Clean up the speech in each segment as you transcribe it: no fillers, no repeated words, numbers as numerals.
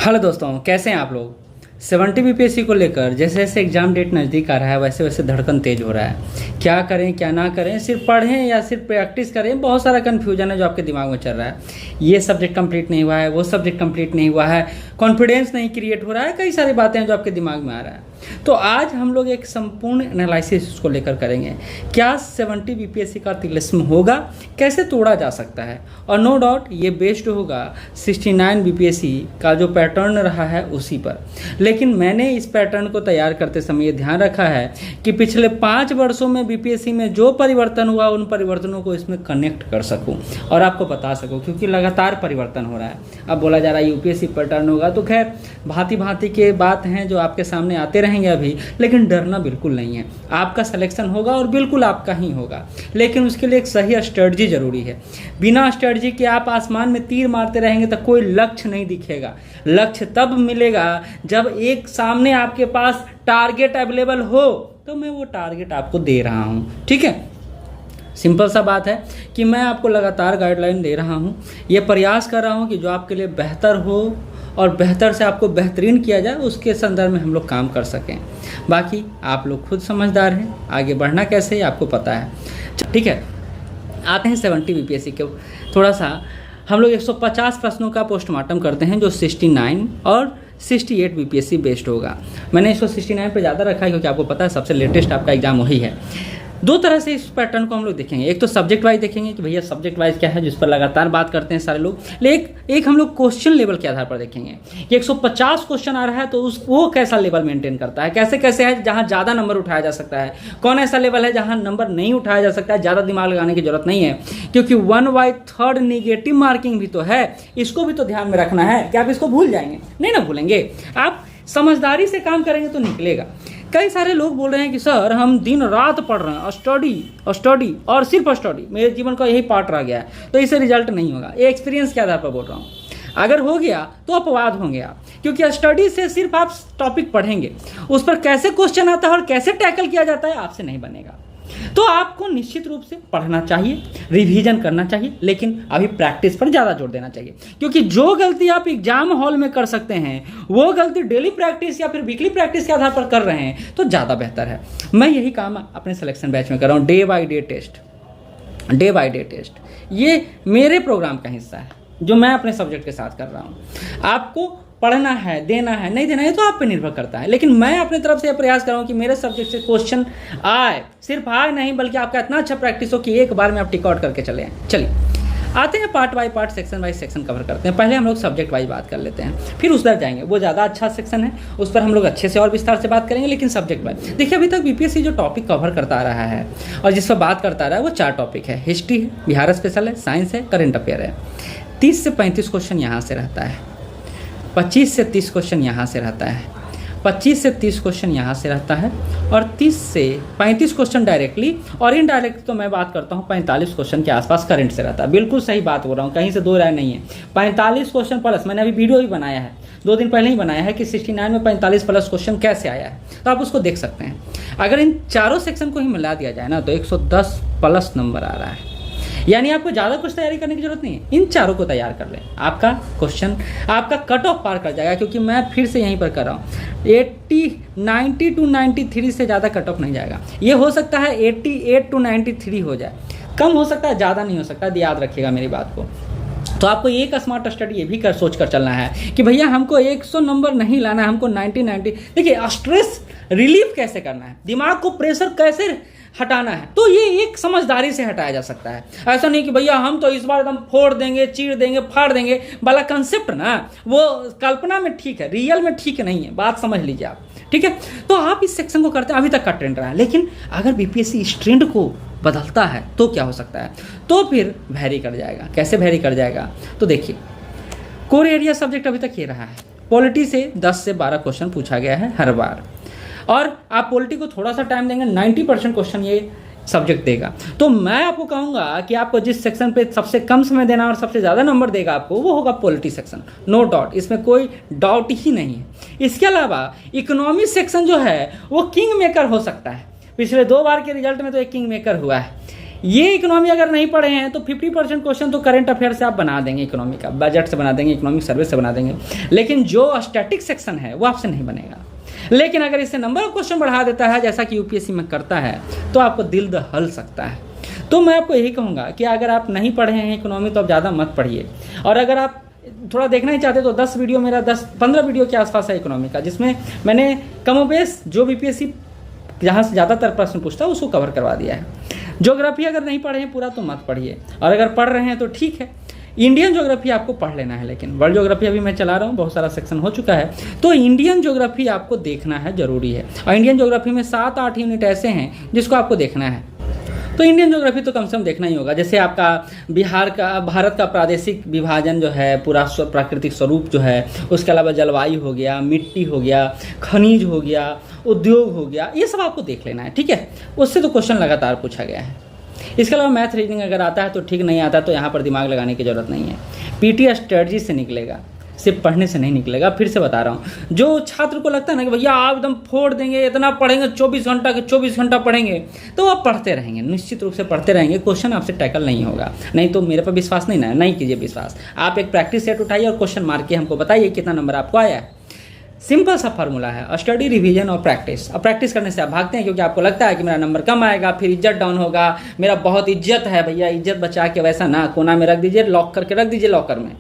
Hello दोस्तों, कैसे हैं आप लोग। 70 बीपीएससी को लेकर जैसे जैसे एग्ज़ाम डेट नज़दीक आ रहा है वैसे वैसे धड़कन तेज हो रहा है। क्या करें क्या ना करें, सिर्फ पढ़ें या सिर्फ प्रैक्टिस करें, बहुत सारा कन्फ्यूजन है जो आपके दिमाग में चल रहा है। ये सब्जेक्ट कंप्लीट नहीं हुआ है, वो सब्जेक्ट कंप्लीट नहीं हुआ है, कॉन्फिडेंस नहीं क्रिएट हो रहा है, कई सारी बातें हैं जो आपके दिमाग में आ रहा है। तो आज हम लोग एक संपूर्ण एनालिसिस को लेकर करेंगे। क्या 70 बीपीएससी का तिलिस्म होगा, कैसे तोड़ा जा सकता है, और नो डाउट ये बेस्ड होगा 69 बीपीएससी का जो पैटर्न रहा है उसी पर। लेकिन मैंने इस पैटर्न को तैयार करते समय ये ध्यान रखा है कि पिछले 5 वर्षों में बीपीएससी में जो परिवर्तन हुआ उन परिवर्तनों को इसमें कनेक्ट कर सकूं और आपको बता सकूं, क्योंकि लगातार परिवर्तन हो रहा है। अब बोला जा रहा है यूपीएससी पैटर्न होगा, तो खैर भांति भांति के बात हैं जो आपके सामने आते रहेंगे अभी, लेकिन डरना बिल्कुल नहीं है। आपका सिलेक्शन होगा और बिल्कुल आपका ही होगा, लेकिन उसके लिए एक सही स्ट्रेटजी जरूरी है। बिना स्ट्रेटजी के आप आसमान में तीर मारते रहेंगे तो कोई लक्ष्य नहीं दिखेगा। लक्ष्य तब मिलेगा जब एक सामने आपके पास टारगेट अवेलेबल हो, तो मैं वो टारगेट आपको दे रहा हूँ। ठीक है, सिंपल सा बात है कि मैं आपको लगातार गाइडलाइन दे रहा हूँ, ये प्रयास कर रहा हूँ कि जो आपके लिए बेहतर हो और बेहतर से आपको बेहतरीन किया जाए, उसके संदर्भ में हम लोग काम कर सकें। बाकी आप लोग खुद समझदार हैं, आगे बढ़ना कैसे है आपको पता है। ठीक है, आते हैं 70 बीपीएससी के। थोड़ा सा हम लोग 150 प्रश्नों का पोस्टमार्टम करते हैं जो 69 और 68 बीपीएससी बेस्ड होगा। मैंने इसको 69 पे ज़्यादा रखा है क्योंकि आपको पता है सबसे लेटेस्ट आपका एग्जाम वही है। दो तरह से इस पैटर्न को हम लोग देखेंगे। एक तो सब्जेक्ट वाइज देखेंगे कि भैया सब्जेक्ट वाइज क्या है, जिस पर लगातार बात करते हैं सारे लोग। लेकिन एक हम लोग क्वेश्चन लेवल के आधार पर देखेंगे कि 150 क्वेश्चन आ रहा है तो वो कैसा लेवल मेंटेन करता है, कैसे कैसे है जहां ज़्यादा नंबर उठाया जा सकता है, कौन ऐसा लेवल है जहां नंबर नहीं उठाया जा सकता है, ज़्यादा दिमाग लगाने की जरूरत नहीं है, क्योंकि 1/3 निगेटिव मार्किंग भी तो है। इसको भी तो ध्यान में रखना है कि आप इसको भूल जाएंगे, नहीं ना भूलेंगे। आप समझदारी से काम करेंगे तो निकलेगा। कई सारे लोग बोल रहे हैं कि सर हम दिन रात पढ़ रहे हैं, स्टडी और सिर्फ स्टडी, मेरे जीवन का यही पार्ट रह गया है, तो इससे रिजल्ट नहीं होगा। ये एक्सपीरियंस के आधार पर बोल रहा हूँ। अगर हो गया तो अपवाद होंगे आप, क्योंकि स्टडी से सिर्फ आप टॉपिक पढ़ेंगे, उस पर कैसे क्वेश्चन आता है और कैसे टैकल किया जाता है आपसे नहीं बनेगा। तो आपको निश्चित रूप से पढ़ना चाहिए, रिवीजन करना चाहिए, लेकिन अभी प्रैक्टिस पर ज़्यादा जोर देना चाहिए, क्योंकि जो गलती आप एग्जाम हॉल में कर सकते हैं वो गलती डेली प्रैक्टिस या फिर वीकली प्रैक्टिस के आधार पर कर रहे हैं तो ज़्यादा बेहतर है। मैं यही काम अपने सिलेक्शन बैच में कर रहा हूँ। डे बाय डे टेस्ट ये मेरे प्रोग्राम का हिस्सा है जो मैं अपने सब्जेक्ट के साथ कर रहा हूँ। आपको पढ़ना है, देना है, नहीं देना है तो आप पे निर्भर करता है, लेकिन मैं अपने तरफ से प्रयास कर रहा हूँ कि मेरे सब्जेक्ट से क्वेश्चन आए, सिर्फ आए नहीं बल्कि आपका इतना अच्छा प्रैक्टिस हो कि एक बार में आप टिक आउट करके चले आए। चलिए आते हैं part by part, section by section cover करते हैं। पहले हम लोग सब्जेक्ट वाइज बात कर लेते हैं, फिर उस तरफ जाएंगे। वो ज़्यादा अच्छा सेक्शन है, उस पर हम लोग अच्छे से और विस्तार से बात करेंगे, लेकिन सब्जेक्ट वाइज देखिए अभी तक बीपीएससी जो टॉपिक कवर करता आ रहा है और जिस पर बात करता आ रहा है वो 4 टॉपिक है। हिस्ट्री है, बिहार स्पेशल है, साइंस है, करेंट अफेयर है। 30 से 35 क्वेश्चन यहाँ से रहता है, 25 से 30 क्वेश्चन यहाँ से रहता है, 25 से 30 क्वेश्चन यहाँ से रहता है, और 30 से 35 क्वेश्चन डायरेक्टली, और इनडायरेक्ट तो मैं बात करता हूँ 45 क्वेश्चन के आसपास करंट से रहता है। बिल्कुल सही बात हो रहा हूँ, कहीं से दो राय नहीं है। 45 क्वेश्चन प्लस, मैंने अभी वीडियो भी बनाया है, 2 दिन पहले ही बनाया है कि 69 में 45 प्लस क्वेश्चन कैसे आया है, तो आप उसको देख सकते हैं। अगर इन चारों सेक्शन को ही मिला दिया जाए ना तो 110 प्लस नंबर आ रहा है, यानी आपको ज़्यादा कुछ तैयारी करने की जरूरत नहीं है। इन चारों को तैयार कर लें, आपका क्वेश्चन आपका कट ऑफ पार कर जाएगा, क्योंकि मैं फिर से यहीं पर कर रहा हूँ 90 to 93 से ज़्यादा कट ऑफ नहीं जाएगा। ये हो सकता है 88 to 93 हो जाए, कम हो सकता है, ज़्यादा नहीं हो सकता, याद रखिएगा मेरी बात को। तो आपको एक स्मार्ट स्टडी ये भी सोच कर चलना है कि भैया हमको 100 नंबर नहीं लाना है, हमको 90। देखिए स्ट्रेस रिलीफ कैसे करना है, दिमाग को प्रेशर कैसे हटाना है, तो ये एक समझदारी से हटाया जा सकता है। ऐसा नहीं कि भैया हम तो इस बार एकदम फोड़ देंगे, चीर देंगे, फाड़ देंगे वाला कंसेप्ट ना, वो कल्पना में ठीक है, रियल में ठीक नहीं है, बात समझ लीजिए आप। ठीक है, तो आप इस सेक्शन को करते हैं, अभी तक का ट्रेंड रहा है, लेकिन अगर बीपीएससी इस ट्रेंड को बदलता है तो क्या हो सकता है, तो फिर वैरी कर जाएगा। कैसे वैरी कर जाएगा, तो देखिए कोर एरिया सब्जेक्ट अभी तक ये रहा है। पॉलिटी से 10 से 12 क्वेश्चन पूछा गया है हर बार, और आप पॉलिटी को थोड़ा सा टाइम देंगे 90% क्वेश्चन ये सब्जेक्ट देगा। तो मैं आपको कहूँगा कि आपको जिस सेक्शन पे सबसे कम समय देना और सबसे ज़्यादा नंबर देगा आपको, वो होगा पॉलिटी सेक्शन, नो डाउट, इसमें कोई डाउट ही नहीं है। इसके अलावा इकोनॉमी सेक्शन जो है वो किंग मेकर हो सकता है। पिछले 2 बार के रिजल्ट में तो एक किंग मेकर हुआ है। ये इकोनॉमी अगर नहीं पढ़े हैं तो 50% क्वेश्चन तो करंट अफेयर से आप बना देंगे, इकोनॉमी का बजट से बना देंगे, इकोनॉमिक सर्विस से बना देंगे, लेकिन जो स्टैटिक सेक्शन है वो आपसे नहीं बनेगा। लेकिन अगर इससे नंबर ऑफ क्वेश्चन बढ़ा देता है जैसा कि यूपीएससी में करता है तो आपको दिल दहल सकता है। तो मैं आपको यही कहूँगा कि अगर आप नहीं पढ़े हैं इकोनॉमी तो आप ज़्यादा मत पढ़िए, और अगर आप थोड़ा देखना ही चाहते तो 10 वीडियो मेरा 10-15 वीडियो के आसपास है इकोनॉमी का, जिसमें मैंने कमोबेश जो बीपीएससी जहाँ से ज़्यादातर प्रश्न पूछता है उसको कवर करवा दिया है। ज्योग्राफी अगर नहीं पढ़े हैं पूरा तो मत पढ़िए, और अगर पढ़ रहे हैं तो ठीक है, इंडियन ज्योग्राफी आपको पढ़ लेना है। लेकिन वर्ल्ड ज्योग्राफी अभी मैं चला रहा हूँ, बहुत सारा सेक्शन हो चुका है, तो इंडियन ज्योग्राफी आपको देखना है, ज़रूरी है। और इंडियन ज्योग्राफी में 7-8 यूनिट ऐसे हैं जिसको आपको देखना है, तो इंडियन ज्योग्राफी तो कम से कम देखना ही होगा। जैसे आपका भारत का प्रादेशिक विभाजन जो है, पूरा प्राकृतिक स्वरूप जो है, उसके अलावा जलवायु हो गया, मिट्टी हो गया, खनिज हो गया, उद्योग हो गया, ये सब आपको देख लेना है, ठीक है। उससे तो क्वेश्चन लगातार पूछा गया है। इसके अलावा मैथ रीजनिंग अगर आता है तो ठीक, नहीं आता तो यहाँ पर दिमाग लगाने की ज़रूरत नहीं है। पीटी स्ट्रेटजी से निकलेगा, सिर्फ पढ़ने से नहीं निकलेगा। फिर से बता रहा हूँ, जो छात्र को लगता है ना कि भैया आप एकदम फोड़ देंगे, इतना पढ़ेंगे 24 घंटा के 24 घंटा पढ़ेंगे, तो आप पढ़ते रहेंगे, निश्चित रूप से पढ़ते रहेंगे, क्वेश्चन आपसे टैकल नहीं होगा। नहीं तो मेरे पर विश्वास नहीं कीजिए विश्वास। आप एक प्रैक्टिस सेट उठाइए और क्वेश्चन मार के हमको बताइए कितना नंबर आपको आया है। सिंपल सा फार्मूला है, स्टडी, रिवीजन और प्रैक्टिस। अब प्रैक्टिस करने से आप भागते हैं क्योंकि आपको लगता है कि मेरा नंबर कम आएगा, फिर इज्जत डाउन होगा, मेरा बहुत इज्जत है। भैया इज्जत बचा के वैसा ना कोना में रख दीजिए, लॉक करके रख दीजिए लॉकर में,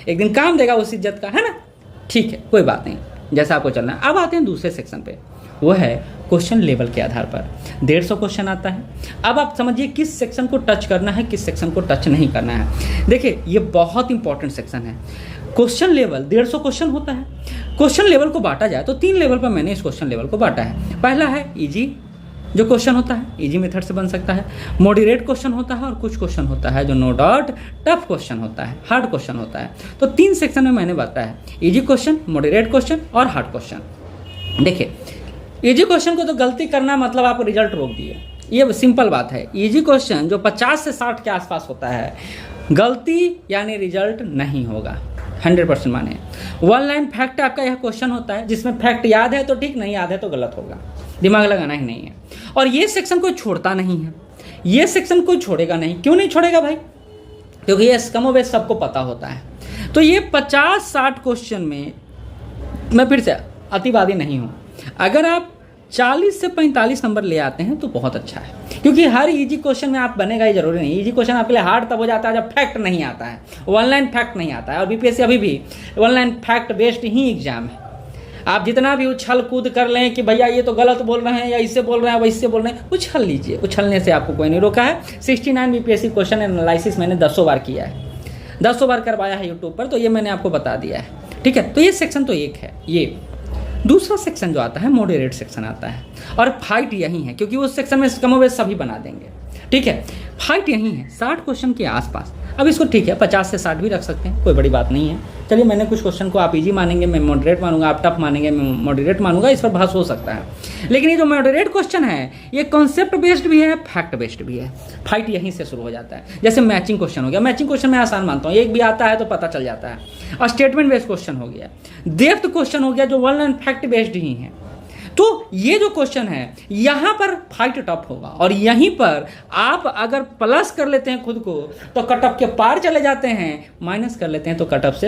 एक दिन काम देगा उस इज्जत का, है ना। ठीक है, कोई बात नहीं, जैसा आपको चलना है। अब आते हैं दूसरे सेक्शन पे, वो है क्वेश्चन लेवल के आधार पर 150 क्वेश्चन आता है। अब आप समझिए किस सेक्शन को टच करना है, किस सेक्शन को टच नहीं करना है। देखिए ये बहुत इंपॉर्टेंट सेक्शन है। क्वेश्चन लेवल 150 क्वेश्चन होता है। क्वेश्चन लेवल को बांटा जाए तो 3 लेवल पर मैंने इस क्वेश्चन लेवल को बांटा है। पहला है इजी जो क्वेश्चन होता है, इजी मेथड से बन सकता है। मॉडरेट क्वेश्चन होता है और कुछ क्वेश्चन होता है जो नो डाउट टफ क्वेश्चन होता है, हार्ड क्वेश्चन होता है। तो 3 सेक्शन में मैंने बताया है, इजी क्वेश्चन, मॉडरेट क्वेश्चन और हार्ड क्वेश्चन। देखिए इजी क्वेश्चन को तो गलती करना मतलब आप रिजल्ट रोक दिए, ये सिंपल बात है। इजी क्वेश्चन जो 50 से 60 के आसपास होता है, गलती यानी रिजल्ट नहीं होगा, 100% माने। 1 लाइन फैक्ट आपका यह क्वेश्चन होता है जिसमें फैक्ट याद है तो ठीक, नहीं याद है तो गलत होगा, दिमाग लगाना ही नहीं है। और ये सेक्शन कोई छोड़ता नहीं है, ये सेक्शन कोई छोड़ेगा नहीं। क्यों नहीं छोड़ेगा भाई? क्योंकि ये कमोबेश सबको पता होता है। तो ये 50-60 क्वेश्चन में मैं फिर से अतिवादी नहीं हूँ, अगर आप 40 से 45 नंबर ले आते हैं तो बहुत अच्छा है, क्योंकि हर इजी क्वेश्चन में आप बनेगा ही जरूरी नहीं। इजी क्वेश्चन आपके लिए हार्ड तब हो जाता है जब फैक्ट नहीं आता है, 1 लाइन फैक्ट नहीं आता है। और बीपीएससी अभी भी 1 लाइन फैक्ट बेस्ड ही एग्जाम है। आप जितना भी उछल कूद कर लें कि भैया ये तो गलत बोल रहे हैं या इससे बोल रहे हैं वैसे बोल रहे हैं, उछल लीजिए, उछलने से आपको कोई नहीं रोका है। 69 बीपीएससी क्वेश्चन एनालिसिस मैंने 10 बार किया है, 10 बार करवाया है यूट्यूब पर, तो ये मैंने आपको बता दिया है, ठीक है। तो ये सेक्शन तो एक है। ये दूसरा सेक्शन जो आता है मॉडरेट सेक्शन आता है, और फाइट यही है क्योंकि उस सेक्शन में कमोबेश सभी बना देंगे, ठीक है। फाइट यही है 60 क्वेश्चन के आसपास। अब इसको ठीक है 50 से 60 भी रख सकते हैं, कोई बड़ी बात नहीं है। चलिए मैंने कुछ क्वेश्चन को आप इजी मानेंगे, मैं मॉडरेट मानूंगा, आप टफ मानेंगे, मैं मॉडरेट मानूंगा, इस पर बहस हो सकता है। लेकिन ये जो मॉडरेट क्वेश्चन है ये कॉन्सेप्ट बेस्ड भी है, फैक्ट बेस्ड भी है। फाइट यहीं से शुरू हो जाता है। जैसे मैचिंग क्वेश्चन हो गया, मैचिंग क्वेश्चन मैं आसान मानता हूँ, एक भी आता है तो पता चल जाता है। और स्टेटमेंट बेस्ड क्वेश्चन हो गया, डेप्थ क्वेश्चन हो गया जो 1 लाइन फैक्ट बेस्ड ही है। तो ये जो क्वेश्चन है यहाँ पर फाइट टफ होगा, और यहीं पर आप अगर प्लस कर लेते हैं खुद को तो कटअप के पार चले जाते हैं, माइनस कर लेते हैं तो कटअप से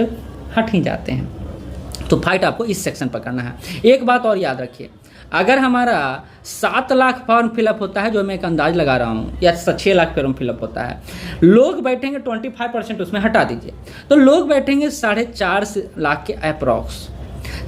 हट ही जाते हैं। तो फाइट आपको इस सेक्शन पर करना है। एक बात और याद रखिए, अगर हमारा 7 लाख फॉर्म फिलअप होता है, जो मैं एक अंदाज लगा रहा हूँ, या 6 लाख फॉर्म फिलअप होता है, लोग बैठेंगे 25% उसमें हटा दीजिए, तो लोग बैठेंगे 4.5 लाख के अप्रॉक्स।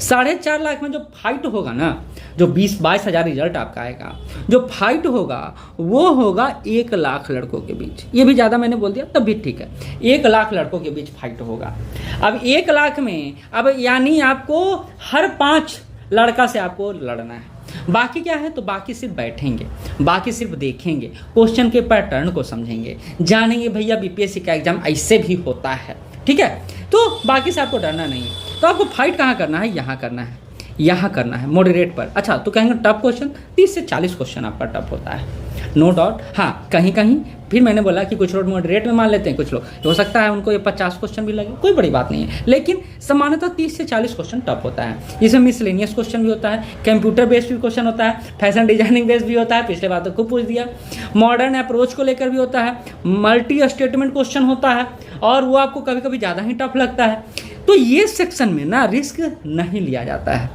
4.5 लाख में जो फाइट होगा ना, जो 20-22 हज़ार रिजल्ट आपका आएगा, जो फाइट होगा वो होगा 1 लाख लड़कों के बीच। ये भी ज़्यादा मैंने बोल दिया तब भी ठीक है, 1 लाख लड़कों के बीच फाइट होगा। अब 1 लाख में अब यानी आपको हर 5 लड़का से आपको लड़ना है। बाकी क्या है? तो बाकी सिर्फ बैठेंगे, बाकी सिर्फ देखेंगे, क्वेश्चन के पैटर्न को समझेंगे, जानेंगे भैया बीपीएससी का एग्जाम ऐसे भी होता है, ठीक है। तो बाकी से आपको डरना नहीं है। तो आपको फाइट कहाँ करना है? यहाँ करना है। यहाँ करना है मॉडरेट पर। अच्छा, तो कहेंगे टफ क्वेश्चन, 30 से 40 क्वेश्चन आपका टफ होता है, नो डाउट। हाँ, कहीं कहीं फिर मैंने बोला कि कुछ लोग मॉडरेट में मान लेते हैं, कुछ लोग हो सकता है उनको ये 50 क्वेश्चन भी लगे, कोई बड़ी बात नहीं है, लेकिन सामान्यतः 30 से 40 क्वेश्चन टफ होता है। इसमें मिसलेनियस क्वेश्चन भी होता है, कंप्यूटर बेस्ड भी क्वेश्चन होता है, फैशन डिजाइनिंग बेस्ड भी होता है, पिछले बार तो खूब पूछ दिया, मॉडर्न अप्रोच को लेकर भी होता है, मल्टी स्टेटमेंट क्वेश्चन होता है, और वो आपको कभी कभी ज़्यादा ही टफ लगता है। तो ये सेक्शन में ना रिस्क नहीं लिया जाता है।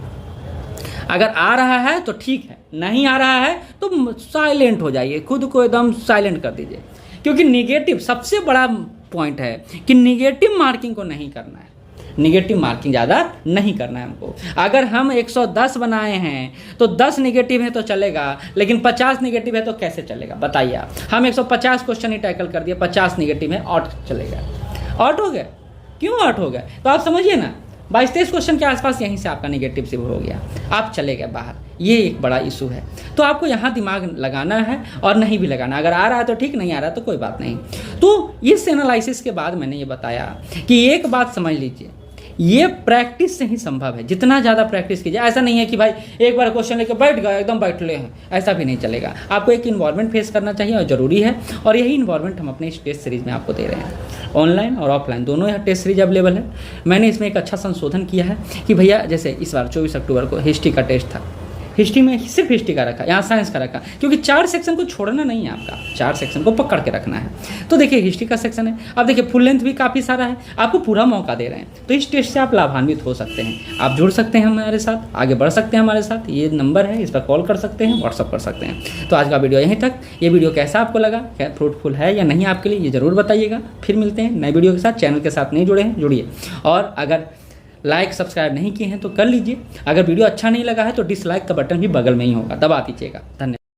अगर आ रहा है तो ठीक है, नहीं आ रहा है तो साइलेंट हो जाइए, खुद को एकदम साइलेंट कर दीजिए, क्योंकि निगेटिव सबसे बड़ा पॉइंट है कि निगेटिव मार्किंग को नहीं करना है, निगेटिव मार्किंग ज़्यादा नहीं करना है हमको। अगर हम 110 बनाए हैं तो 10 निगेटिव है तो चलेगा, लेकिन 50 निगेटिव है तो कैसे चलेगा बताइए आप। हम 150 क्वेश्चन ही टैकल कर दिए, 50 निगेटिव है, आउट चलेगा, आउट हो गया। क्यों आउट हो गया? तो आप समझिए ना, 22-23 क्वेश्चन के आसपास यहीं से आपका निगेटिव सिर्फ हो गया, आप चले गए बाहर, ये एक बड़ा इशू है। तो आपको यहाँ दिमाग लगाना है और नहीं भी लगाना, अगर आ रहा है तो ठीक, नहीं आ रहा तो कोई बात नहीं। तो इस एनालिसिस के बाद मैंने ये बताया कि एक बात समझ लीजिए, ये प्रैक्टिस से ही संभव है, जितना ज़्यादा प्रैक्टिस कीजिए। ऐसा नहीं है कि भाई एक बार क्वेश्चन लेके बैठ गए एकदम बैठ ले हैं, ऐसा भी नहीं चलेगा। आपको एक इन्वायरमेंट फेस करना चाहिए और ज़रूरी है, और यही इन्वायरमेंट हम अपने इस टेस्ट सीरीज़ में आपको दे रहे हैं। ऑनलाइन और ऑफलाइन दोनों यहाँ टेस्ट सीरीज अवेलेबल है। मैंने इसमें एक अच्छा संशोधन किया है कि भैया जैसे इस बार 24 अक्टूबर को हिस्ट्री का टेस्ट था, हिस्ट्री में सिर्फ हिस्ट्री का रखा, यहाँ साइंस का रखा, क्योंकि 4 सेक्शन को छोड़ना नहीं है आपका, 4 सेक्शन को पकड़ के रखना है। तो देखिए हिस्ट्री का सेक्शन है, अब देखिए फुल लेंथ भी काफ़ी सारा है, आपको पूरा मौका दे रहे हैं, तो इस टेस्ट से आप लाभान्वित हो सकते हैं। आप जुड़ सकते हैं हमारे साथ, आगे बढ़ सकते हैं हमारे साथ, ये नंबर है, इस पर कॉल कर सकते हैं, व्हाट्सअप कर सकते हैं। तो आज का वीडियो यहीं तक। ये वीडियो कैसा आपको लगा, क्या फ्रूटफुल है या नहीं आपके लिए, ये ज़रूर बताइएगा। फिर मिलते हैं नए वीडियो के साथ। चैनल के साथ नहीं जुड़े हैं, जुड़िए, और अगर लाइक सब्सक्राइब नहीं किए हैं तो कर लीजिए। अगर वीडियो अच्छा नहीं लगा है तो डिसलाइक का बटन भी बगल में ही होगा, दबा दीजिएगा। धन्यवाद।